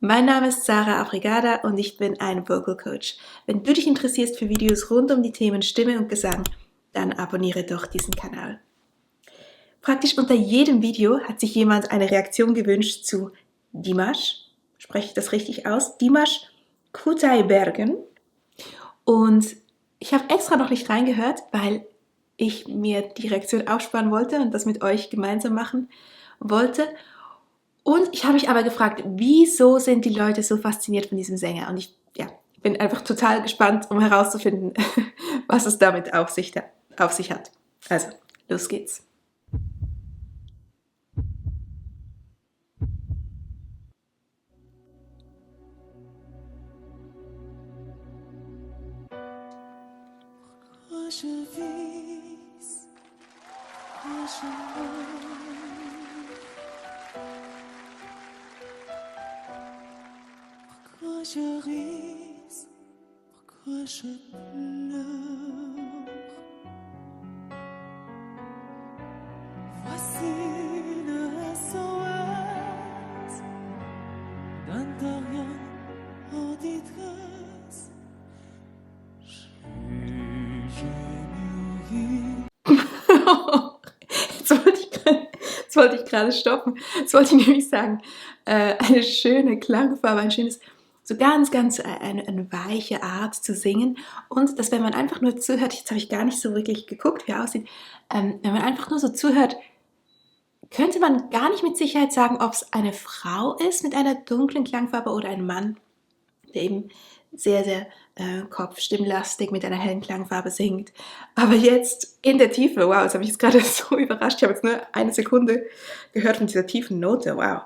Mein Name ist Sarah Abrigada und ich bin ein Vocal Coach. Wenn du dich interessierst für Videos rund um die Themen Stimme und Gesang, dann abonniere doch diesen Kanal. Praktisch unter jedem Video hat sich jemand eine Reaktion gewünscht zu Dimash, spreche ich das richtig aus? Dimash Kudaibergen. Und ich habe extra noch nicht reingehört, weil ich mir die Reaktion aufsparen wollte und das mit euch gemeinsam machen wollte. Und ich habe mich aber gefragt, wieso sind die Leute so fasziniert von diesem Sänger? Und ich bin einfach total gespannt, um herauszufinden, was es damit auf sich hat. Also, los geht's. Pourquoi je ris, pourquoi je pleure. Voici le SOS d'un rien auditrice. Jetzt wollte ich gerade stoppen. Jetzt wollte ich nämlich sagen, eine schöne Klangfarbe, ein schönes, so ganz eine weiche Art zu singen. Und dass, wenn man einfach nur zuhört, jetzt habe ich gar nicht so wirklich geguckt, wie er aussieht, wenn man einfach nur so zuhört, könnte man gar nicht mit Sicherheit sagen, ob es eine Frau ist mit einer dunklen Klangfarbe oder ein Mann, der eben sehr kopfstimmlastig mit einer hellen Klangfarbe singt. Aber jetzt in der Tiefe, wow, das habe ich jetzt gerade so überrascht. Ich habe jetzt nur eine Sekunde gehört von dieser tiefen Note, wow.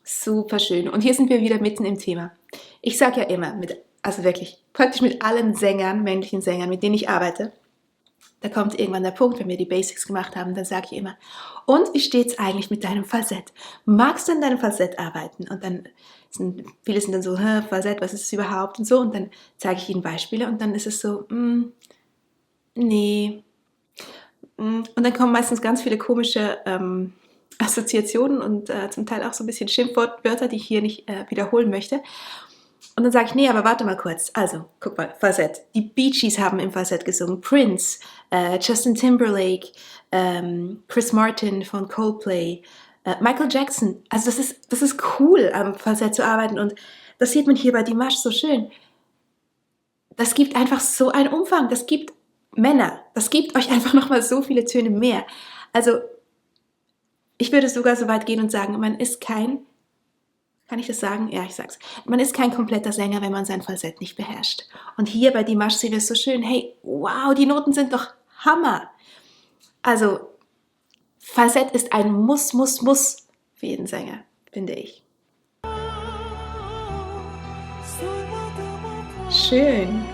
Super schön. Und hier sind wir wieder mitten im Thema. Ich sage ja immer, also wirklich, praktisch mit allen Sängern, männlichen Sängern, mit denen ich arbeite, da kommt irgendwann der Punkt, wenn wir die Basics gemacht haben, dann sage ich immer, und wie steht's eigentlich mit deinem Falsett? Magst du an deinem Falsett arbeiten? Und dann viele sind dann so, Falsett, was ist es überhaupt? Und so, und dann zeige ich ihnen Beispiele und dann ist es so, nee. Und dann kommen meistens ganz viele komische Assoziationen und zum Teil auch so ein bisschen Schimpfwörter, die ich hier nicht wiederholen möchte. Und dann sage ich, nee, aber warte mal kurz. Also, guck mal, Falsett. Die Bee Gees haben im Falsett gesungen. Prince, Justin Timberlake, Chris Martin von Coldplay, Michael Jackson. Also das ist cool, am Falsett zu arbeiten. Und das sieht man hier bei Dimash so schön. Das gibt einfach so einen Umfang. Das gibt Männer. Das gibt euch einfach nochmal so viele Töne mehr. Also, ich würde sogar so weit gehen und sagen, man ist kann ich das sagen? Ja, ich sag's. Man ist kein kompletter Sänger, wenn man sein Falsett nicht beherrscht. Und hier bei Dimash sehen wir es so schön. Hey, wow, die Noten sind doch Hammer. Also, Falsett ist ein Muss für jeden Sänger, finde ich. Schön.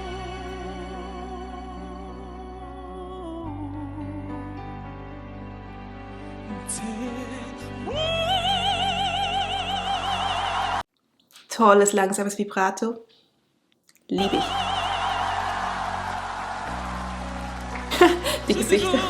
Tolles, langsames Vibrato. Liebe ich. Die Gesichter.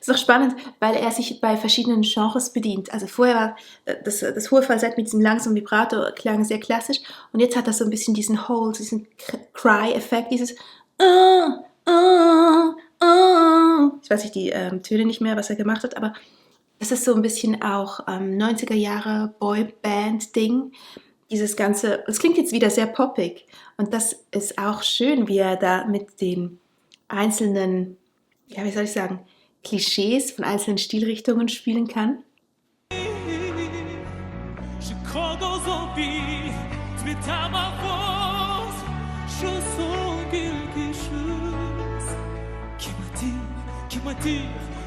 Ist auch spannend, weil er sich bei verschiedenen Genres bedient. Also vorher war das hohe Falsett mit diesem langsamen Vibrato klang sehr klassisch und jetzt hat er so ein bisschen diesen Hold, diesen Cry-Effekt, dieses ich weiß nicht die Töne nicht mehr, was er gemacht hat, aber das ist so ein bisschen auch 90er Jahre Boyband-Ding. Dieses Ganze, es klingt jetzt wieder sehr poppig und das ist auch schön, wie er da mit den einzelnen, ja, wie soll ich sagen, Klischees von einzelnen Stilrichtungen spielen kann.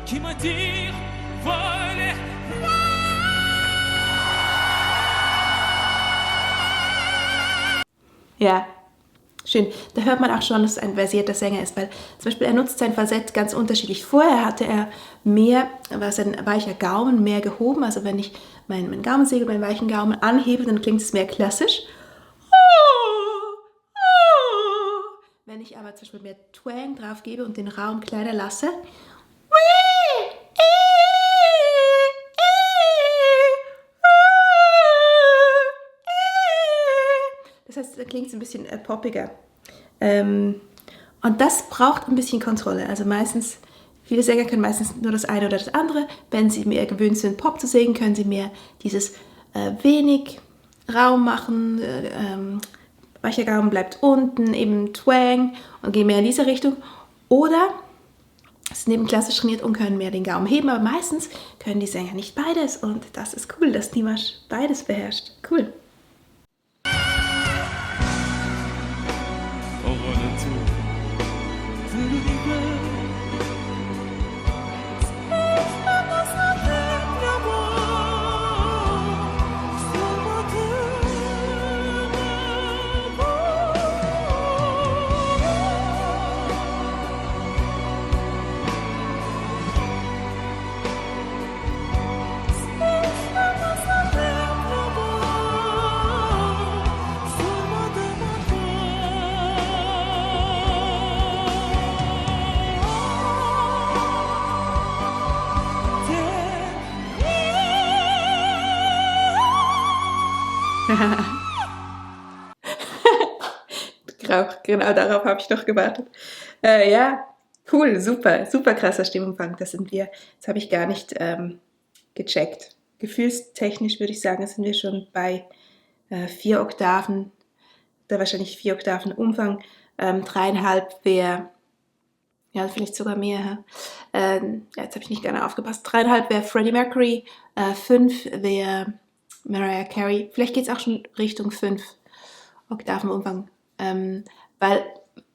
Qui m'attire, voller Ja, schön. Da hört man auch schon, dass es ein versierter Sänger ist, weil zum Beispiel er nutzt sein Falsett ganz unterschiedlich. Vorher hatte er mehr, war sein weicher Gaumen mehr gehoben. Also wenn ich meinen Gaumensegel, meinen weichen Gaumen anhebe, dann klingt es mehr klassisch. Wenn ich aber zum Beispiel mehr Twang drauf gebe und den Raum kleiner lasse, das heißt, da klingt es ein bisschen poppiger. Und das braucht ein bisschen Kontrolle. Also meistens, viele Sänger können meistens nur das eine oder das andere. Wenn sie mehr gewöhnt sind, Pop zu singen, können sie mehr dieses wenig Raum machen. Weicher Gaumen bleibt unten, eben Twang und gehen mehr in diese Richtung. Oder sind eben klassisch trainiert und können mehr den Gaumen heben. Aber meistens können die Sänger nicht beides. Und das ist cool, dass Dimash beides beherrscht. Cool. au retour de l'hiver. Genau darauf habe ich noch gewartet. Ja, cool, super, super krasser Stimmumfang. Das sind wir, das habe ich gar nicht gecheckt. Gefühlstechnisch würde ich sagen, sind wir schon bei 4 Oktaven, da wahrscheinlich 4 Oktaven Umfang. 3,5 wäre, ja, vielleicht sogar mehr. Ja, jetzt habe ich nicht gerne aufgepasst. 3,5 wäre Freddie Mercury, 5 wäre Mariah Carey. Vielleicht geht es auch schon Richtung 5 Oktaven Umfang. Weil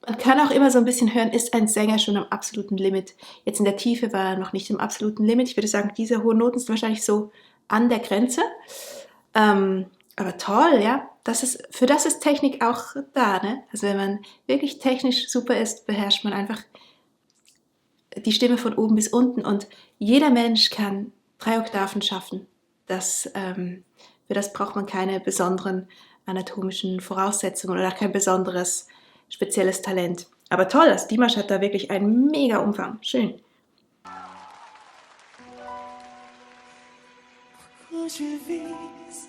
man kann auch immer so ein bisschen hören, ist ein Sänger schon am absoluten Limit. Jetzt in der Tiefe war er noch nicht im absoluten Limit. Ich würde sagen, diese hohen Noten sind wahrscheinlich so an der Grenze. Aber toll, ja. Für das ist Technik auch da, ne? Also wenn man wirklich technisch super ist, beherrscht man einfach die Stimme von oben bis unten. Und jeder Mensch kann 3 Oktaven schaffen. Für das braucht man keine besonderen anatomischen Voraussetzungen oder kein besonderes spezielles Talent. Aber toll, das Dimash hat da wirklich einen mega Umfang. Schön. Pourquoi je vis,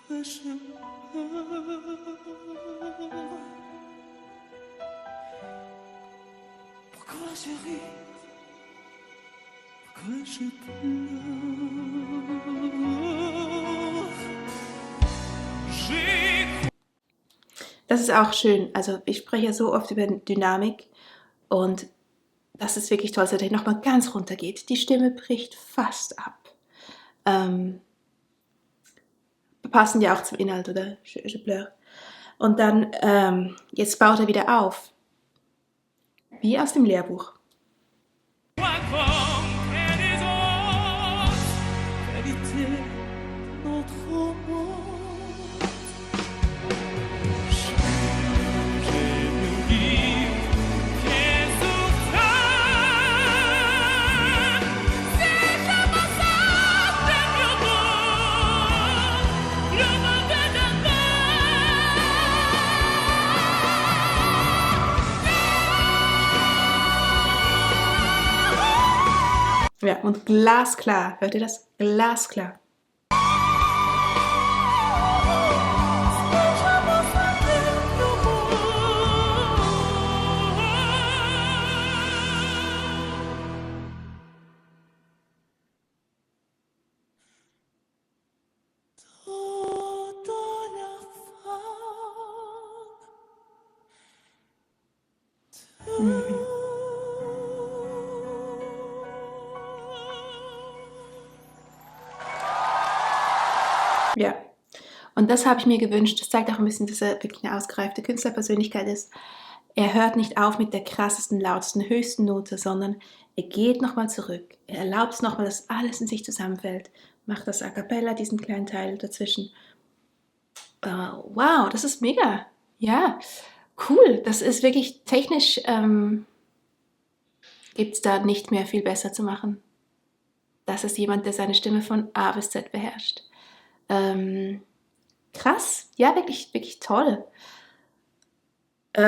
pourquoi je meurs, pourquoi je ris, pourquoi je pleure. J'ai Das ist auch schön. Also ich spreche ja so oft über Dynamik und das ist wirklich toll, dass er nochmal ganz runter geht. Die Stimme bricht fast ab. Passend ja auch zum Inhalt, oder? Je pleure. Und dann, jetzt baut er wieder auf. Wie aus dem Lehrbuch. quoi comme et des autres, qualité notre monde. J'ai me dire qu'est souffrant, c'est comme ça que le monde est Ja, und glasklar. Hört ihr das? Glasklar. Ja, und das habe ich mir gewünscht. Das zeigt auch ein bisschen, dass er wirklich eine ausgereifte Künstlerpersönlichkeit ist. er hört nicht auf mit der krassesten, lautesten, höchsten Note, sondern er geht nochmal zurück. Er erlaubt es nochmal, dass alles in sich zusammenfällt. Macht das A Cappella, diesen kleinen Teil dazwischen. Wow, das ist mega. Ja, cool. Das ist wirklich technisch, gibt es da nicht mehr viel besser zu machen. Das ist jemand, der seine Stimme von A bis Z beherrscht. Krass. Ja, wirklich, wirklich toll. Es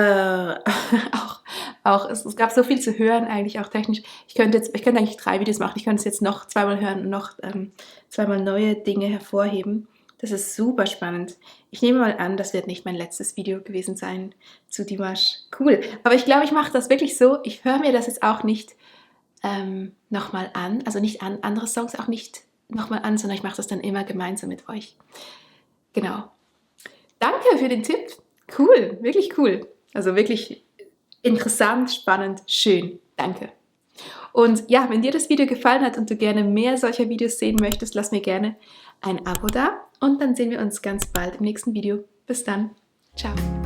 gab so viel zu hören, eigentlich auch technisch. Ich könnte eigentlich 3 Videos machen. Ich könnte es jetzt noch zweimal hören und noch zweimal neue Dinge hervorheben. Das ist super spannend. Ich nehme mal an, das wird nicht mein letztes Video gewesen sein zu Dimash. Cool. Aber ich glaube, ich mache das wirklich so. Ich höre mir das jetzt auch nicht nochmal an. Also nicht andere Songs auch nicht nochmal an, sondern ich mache das dann immer gemeinsam mit euch. Genau. Danke für den Tipp. Cool, wirklich cool. Also wirklich interessant, spannend, schön. Danke. Und ja, wenn dir das Video gefallen hat und du gerne mehr solcher Videos sehen möchtest, lass mir gerne ein Abo da und dann sehen wir uns ganz bald im nächsten Video. Bis dann. Ciao.